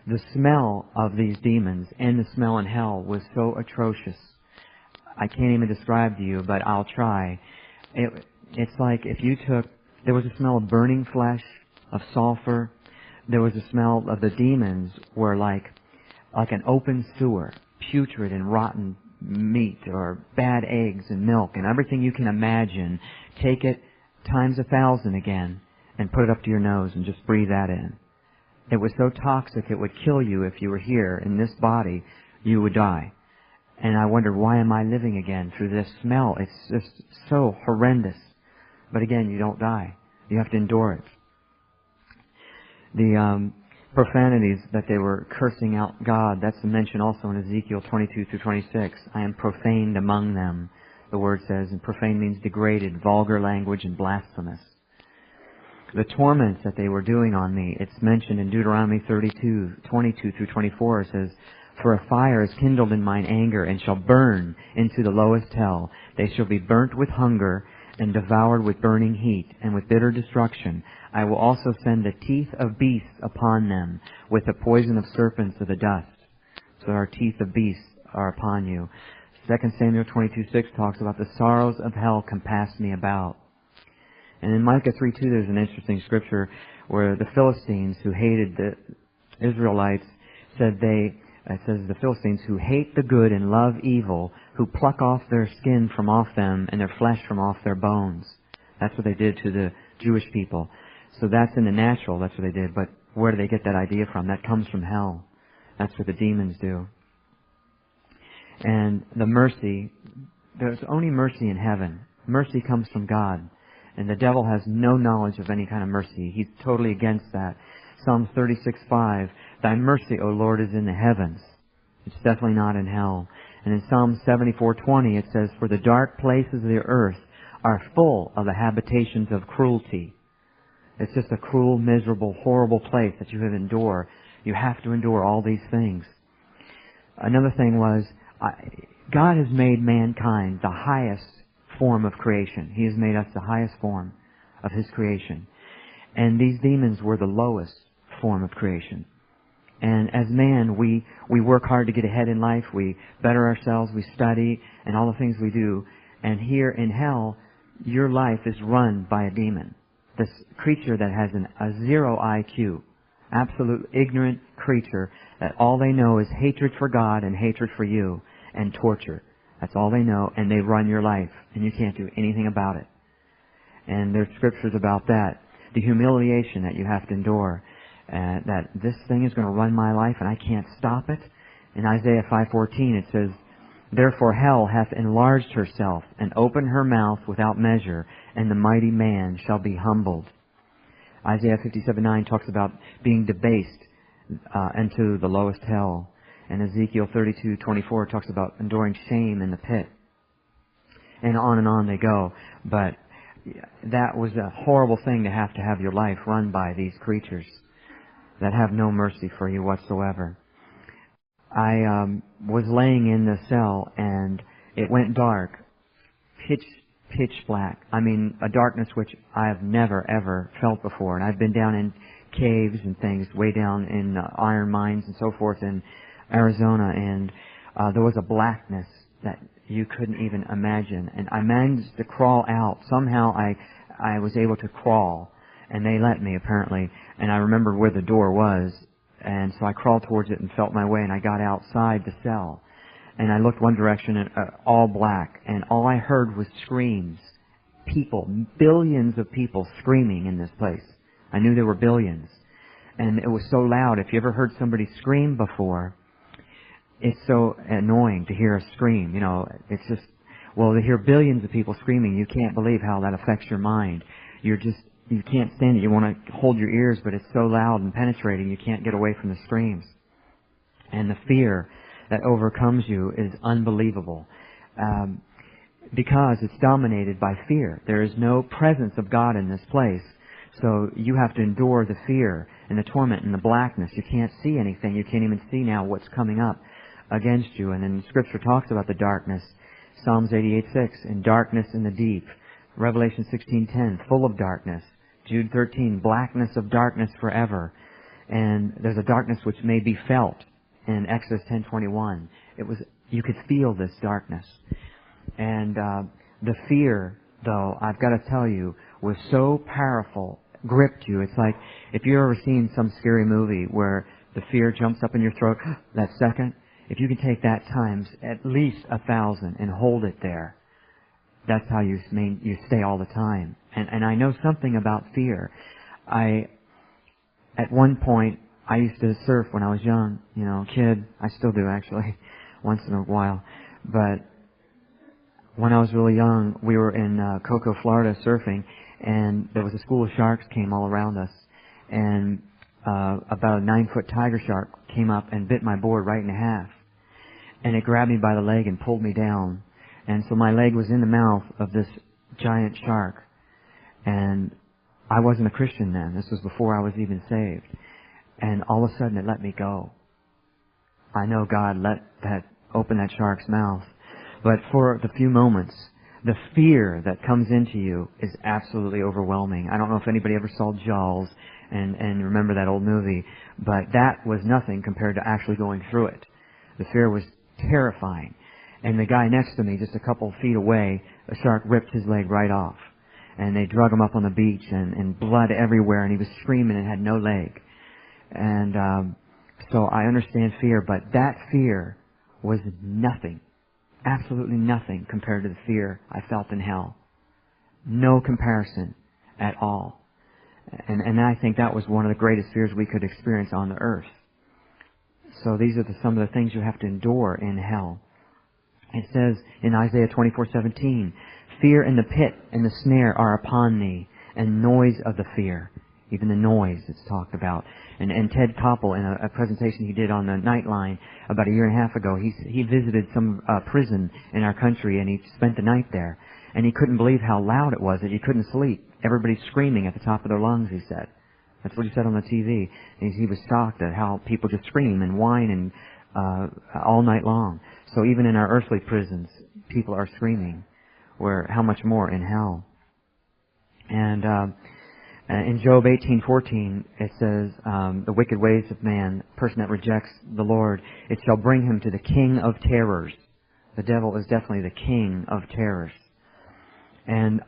The smell of these demons and the smell in hell was so atrocious. I can't even describe to you, but I'll try. It's like if you took, there was a smell of burning flesh, of sulfur. There was a smell of the demons were like an open sewer, putrid and rotten meat or bad eggs and milk and everything you can imagine. Take it times 1,000 again and put it up to your nose and just breathe that in. It was so toxic it would kill you if you were here in this body. You would die. And I wondered, why am I living again through this smell? It's just so horrendous. But again, you don't die. You have to endure it. The profanities that they were cursing out God, that's mentioned also in Ezekiel 22 through 26. I am profaned among them, the word says, and profane means degraded, vulgar language, and blasphemous. The torments that they were doing on me, it's mentioned in Deuteronomy 32, 22 through 24. It says, for a fire is kindled in mine anger, and shall burn into the lowest hell. They shall be burnt with hunger, and devoured with burning heat, and with bitter destruction. I will also send the teeth of beasts upon them, with the poison of serpents of the dust. So our teeth of beasts are upon you. 2 Samuel 22:6 talks about the sorrows of hell compassed me about. And in Micah 3:2 there's an interesting scripture where the Philistines who hated the Israelites said it says the Philistines who hate the good and love evil, who pluck off their skin from off them and their flesh from off their bones. That's what they did to the Jewish people. So that's in the natural, that's what they did. But where do they get that idea from? That comes from hell. That's what the demons do. And the mercy, there's only mercy in heaven. Mercy comes from God. And the devil has no knowledge of any kind of mercy. He's totally against that. Psalm 36:5, Thy mercy, O Lord, is in the heavens. It's definitely not in hell. And in Psalm 74:20 it says, For the dark places of the earth are full of the habitations of cruelty. It's just a cruel, miserable, horrible place that you have to endure. You have to endure all these things. Another thing was, God has made mankind the highest form of creation. He has made us the highest form of His creation. And these demons were the lowest form of creation. And as man, we work hard to get ahead in life. We better ourselves. We study and all the things we do. And here in hell, your life is run by a demon. This creature that has a 0 IQ. Absolute ignorant creature that all they know is hatred for God and hatred for you and torture. That's all they know, and they run your life, and you can't do anything about it. And there's scriptures about that. The humiliation that you have to endure. That this thing is going to run my life and I can't stop it. In Isaiah 5:14 it says, Therefore hell hath enlarged herself, and opened her mouth without measure, and the mighty man shall be humbled. Isaiah 57:9 talks about being debased into the lowest hell. And Ezekiel 32:24 talks about enduring shame in the pit. And on they go. But that was a horrible thing to have your life run by these creatures that have no mercy for you whatsoever. I was laying in the cell and it went dark, pitch black. I mean, a darkness which I have never ever felt before. And I've been down in caves and things, way down in iron mines and so forth in Arizona, and there was a blackness that you couldn't even imagine. And I managed to crawl out. Somehow I was able to crawl, and they let me apparently. And I remember where the door was, and so I crawled towards it and felt my way, and I got outside the cell. And I looked one direction, and all black, and all I heard was screams. People, billions of people screaming in this place. I knew there were billions. And it was so loud. If you ever heard somebody scream before, it's so annoying to hear a scream. You know, it's just, well, to hear billions of people screaming, you can't believe how that affects your mind. You can't stand it. You want to hold your ears, but it's so loud and penetrating, you can't get away from the screams. And the fear that overcomes you is unbelievable. Because it's dominated by fear. There is no presence of God in this place. So you have to endure the fear and the torment and the blackness. You can't see anything. You can't even see now what's coming up against you. And then Scripture talks about the darkness. Psalms 88:6, in darkness in the deep. Revelation 16:10, full of darkness. Jude 13, blackness of darkness forever. And there's a darkness which may be felt in Exodus 10:21. You could feel this darkness. And the fear, though, I've got to tell you, was so powerful, gripped you. It's like if you've ever seen some scary movie where the fear jumps up in your throat that second, if you can take that times at least 1,000 and hold it there, that's how you stay all the time. And I know something about fear. At one point, I used to surf when I was young, kid. I still do, actually, once in a while. But when I was really young, we were in Cocoa, Florida, surfing, and there was a school of sharks came all around us. And about a 9-foot tiger shark came up and bit my board right in half. And it grabbed me by the leg and pulled me down. And so my leg was in the mouth of this giant shark. And I wasn't a Christian then. This was before I was even saved. And all of a sudden it let me go. I know God open that shark's mouth. But for the few moments, the fear that comes into you is absolutely overwhelming. I don't know if anybody ever saw Jaws and remember that old movie, but that was nothing compared to actually going through it. The fear was terrifying. And the guy next to me, just a couple feet away, a shark ripped his leg right off. And they drug him up on the beach, and blood everywhere, and he was screaming and had no leg. And so I understand fear, but that fear was nothing, absolutely nothing compared to the fear I felt in hell. No comparison at all. And I think that was one of the greatest fears we could experience on the earth. So these are some of the things you have to endure in hell. It says in Isaiah 24:17, "Fear and the pit and the snare are upon thee, and noise of the fear." Even the noise it's talked about. And Ted Koppel, in a presentation he did on the Nightline about a year and a half ago, he visited some prison in our country, and he spent the night there. And he couldn't believe how loud it was that he couldn't sleep. Everybody's screaming at the top of their lungs, he said. That's what he said on the TV. And he was shocked at how people just scream and whine and all night long. So even in our earthly prisons, people are screaming. How much more in hell? And in Job 18:14, it says, "The wicked ways of man, person that rejects the Lord, it shall bring him to the king of terrors." The devil is definitely the king of terrors. And